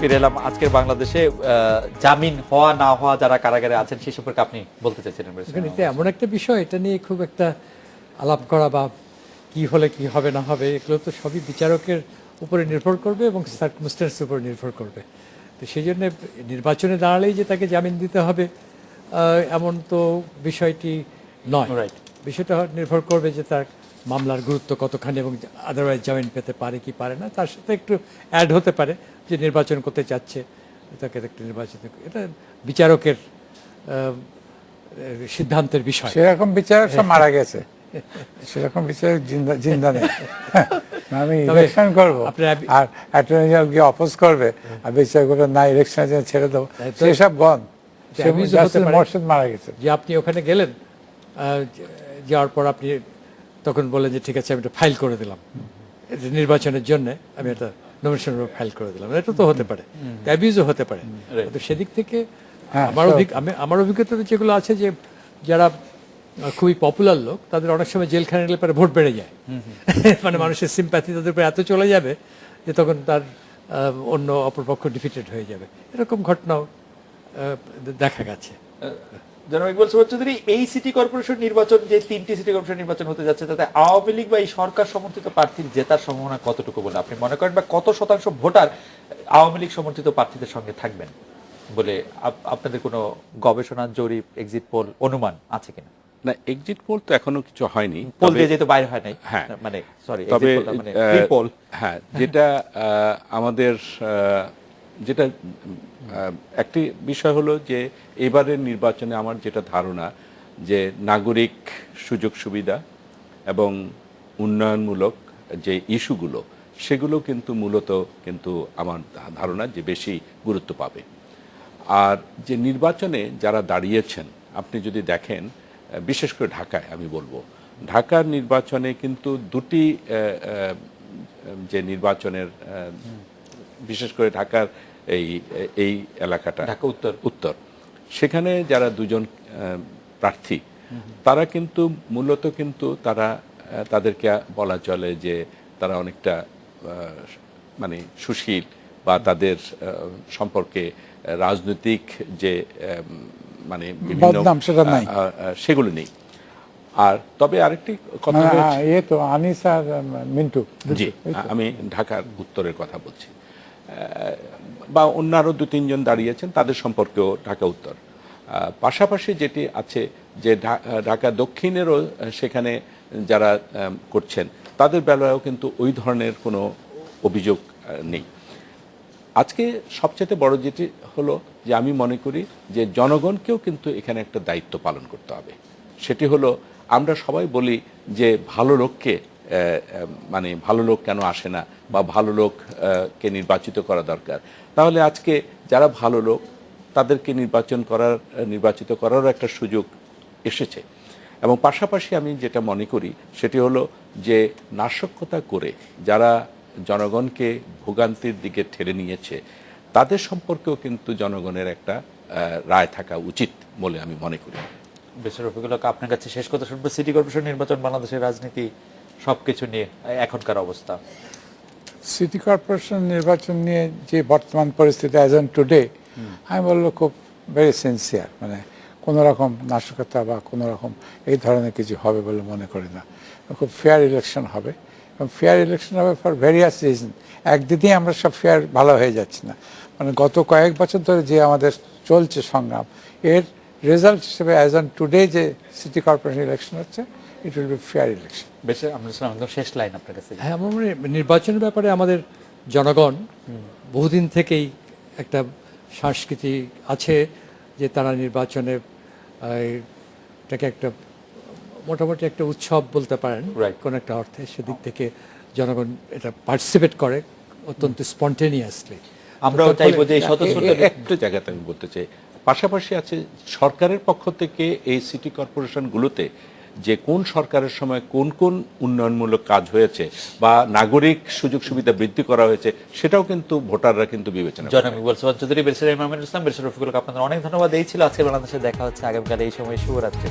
ফিরে এলাম আজকের বাংলাদেশে জামিন হওয়া না হওয়া যারা কারাগারে আছেন সেই সম্পর্কে আপনি বলতে চাইছিলেন। এখানে এমন একটা বিষয়, এটা নিয়ে খুব একটা আলাপ করা বা কি হলে কি হবে না হবে এগুলো তো সবই বিচারকের উপরে নির্ভর করবে এবং সার্কামস্ট্যান্সের উপর নির্ভর করবে। তো সেই জন্য নির্বাচনে দাঁড়ালেই যে তাকে জামিন দিতে হবে এমন তো বিষয়টি নয়। বিষয়টা নির্ভর করবে যে তার মামলার গুরুত্ব কতখানি এবং আদারওয়াইজ জামিন পেতে পারে কি পারে না, তার সাথে একটু অ্যাড হতে পারে যে নির্বাচন করতে চাচ্ছে, তাকে একটা নির্বাচন, এটা বিচারকের সিদ্ধান্তের বিষয়। সেরকম বিচারক সব মারা গেছে, সেরকম বিচারক জিন্দা নেই। আমি ইলেকশন করবো আর অ্যাটর্নি জেনারেল গিয়ে অপোজ করবে আর বিচারকরা না ইলেকশনের জন্য ছেড়ে দেবো, সেসব গণ মোর্শেদ মারা গেছে। যে আপনি ওখানে গেলেন, যাওয়ার পর আপনি তখন বলেন যে ঠিক আছে আমি এটা ফাইল করে দিলাম, নির্বাচনের জন্য আমি এটা নমিনেশন ফাইল করে দিলাম, এটা তো হতে পারে, অ্যাবিউজও হতে পারে। তো সেদিক থেকে আমার অভিজ্ঞতা যেগুলো আছে যে যারা খুবই পপুলার লোক তাদের অনেক সময় জেলখানে গেলে পরে ভোট বেড়ে যায়, মানে মানুষের সিম্প্যাথি তাদের উপরে এত চলে যাবে যে তখন তার অন্য অপরপক্ষ ডিফিটেড হয়ে যাবে। এরকম ঘটনাও দেখা গেছে। জনাব ইকবাল সুবহান চৌধুরী, এই সিটি কর্পোরেশন নির্বাচন, যে 3টি সিটি কর্পোরেশন নির্বাচন হতে যাচ্ছে, তাতে আওয়ামী লীগ বা এই সরকার সমর্থিত প্রার্থীর জেতার সম্ভাবনা কতটুকু বলে আপনি মনে করেন, বা কত শতাংশ ভোটার আওয়ামী লীগ সমর্থিত প্রার্থীদের সঙ্গে থাকবেন বলে আপনাদের কোনো গবেষণা, জরিপ, এক্সিট পোল অনুমান আছে কিনা? না, এক্সিট পোল তো এখনো কিছু হয়নি, পোল দিয়ে যেহেতু বাইরে হয় নাই। হ্যাঁ, মানে সরি, তবে পোল, হ্যাঁ, যেটা আমাদের যেটা একটি বিষয় হলো যে এবারের নির্বাচনে আমার যেটা ধারণা যে নাগরিক সুযোগ সুবিধা এবং উন্নয়নমূলক যে ইস্যুগুলো সেগুলো কিন্তু মূলত কিন্তু আমার ধারণা যে বেশি গুরুত্ব পাবে। আর যে নির্বাচনে যারা দাঁড়িয়েছেন আপনি যদি দেখেন, বিশেষ করে ঢাকায় আমি বলবো, ঢাকার নির্বাচনে কিন্তু দুটি যে নির্বাচনের বিশেষ করে ঢাকার এই এলাকাটা ঢাকা উত্তর, সেখানে যারা দুজন প্রার্থী তারা কিন্তু মূলত কিন্তু তাদেরকে বলা চলে যে তারা অনেকটা মানে সুশীল বা তাদের সম্পর্কে রাজনৈতিক যে মানে সেগুলো নেই। আর তবে আরেকটি কথা, তো আনিস আর মিন্টু, জি, আমি ঢাকার উত্তরের কথা বলছি, বা অন্য আরো 2-3 জন দাঁড়িয়েছেন তাদের সম্পর্কেও ঢাকা উত্তর। পাশাপাশি যেটি আছে যে ঢাকা দক্ষিণেরও সেখানে যারা করছেন তাদের বেলায়ও কিন্তু ওই ধরনের কোনো অভিযোগ নেই। আজকে সবচেয়ে বড় যেটি হলো যে আমি মনে করি যে জনগণকেও কিন্তু এখানে একটা দায়িত্ব পালন করতে হবে। সেটি হলো, আমরা সবাই বলি যে ভালো লোককে মানে ভালো লোক কেন আসে না বা ভালো লোককে নির্বাচিত করা দরকার, তাহলে আজকে যারা ভালো লোক তাদেরকে নির্বাচিত করারও একটা সুযোগ এসেছে। এবং পাশাপাশি আমি যেটা মনে করি সেটি হলো যে নাশকতা করে যারা জনগণকে ভোগান্তির দিকে ঠেলে নিয়েছে তাদের সম্পর্কেও কিন্তু জনগণের একটা রায় থাকা উচিত বলে আমি মনে করি। বেশ, রফিকুল হক, আপনার কাছে শেষ কথা শুনবো। সিটি কর্পোরেশন নির্বাচন, বাংলাদেশের রাজনীতি, সবকিছু নিয়ে এখনকার অবস্থা। সিটি কর্পোরেশন নির্বাচন নিয়ে যে বর্তমান পরিস্থিতি অ্যাজ অন টুডে, আমি বলবো খুব ভেরি সিনসিয়ার, মানে কোনো রকম নাশকতা বা কোনো রকম এই ধরনের কিছু হবে বলে মনে করি না। খুব ফেয়ার ইলেকশন হবে এবং ফেয়ার ইলেকশন হবে ফর ভেরিয়াস রিজন। একদিনেই আমরা সব ফেয়ার ভালো হয়ে যাচ্ছি না, মানে গত কয়েক বছর ধরে যে আমাদের চলছে সংগ্রাম, এর রেজাল্ট হিসেবে অ্যাজ অন টুডে যে সিটি কর্পোরেশন ইলেকশন হচ্ছে, it will be fair election. বেশ, আমরা একদম শেষ লাইন আপনার কাছে। হ্যাঁ, আমার নির্বাচনের ব্যাপারে আমাদের জনগণ বহুদিন থেকেই একটা সংস্কৃতি আছে যে তারা নির্বাচনে এটাকে একটা মোটামুটি একটা উৎসব বলতে পারেন কোন একটা অর্থে। সেদিক থেকে জনগণ এটা পার্টিসিপেট করে অত্যন্ত স্পন্টেনিয়াসলি। আমরাও চাইবো যে একটা জায়গাতে আমি বলতে চাই, পাশাপাশি আছে সরকারের পক্ষ থেকে এই সিটি কর্পোরেশনগুলোতে যে কোন সরকারের সময় কোন কোন উন্নয়নমূলক কাজ হয়েছে বা নাগরিক সুযোগ সুবিধা বৃদ্ধি করা হয়েছে সেটাও কিন্তু ভোটাররা কিন্তু বিবেচনা করে। জনাব ইকবাল সুবহান চৌধুরী, ব্যারিস্টার ইমাম ইসলাম, ব্যারিস্টার রফিকুল হক, আপনাদের অনেক ধন্যবাদ। এই ছিল আজকে বাংলাদেশে দেখা হচ্ছে আগামীকাল এই সময়। শুভরাত্রি।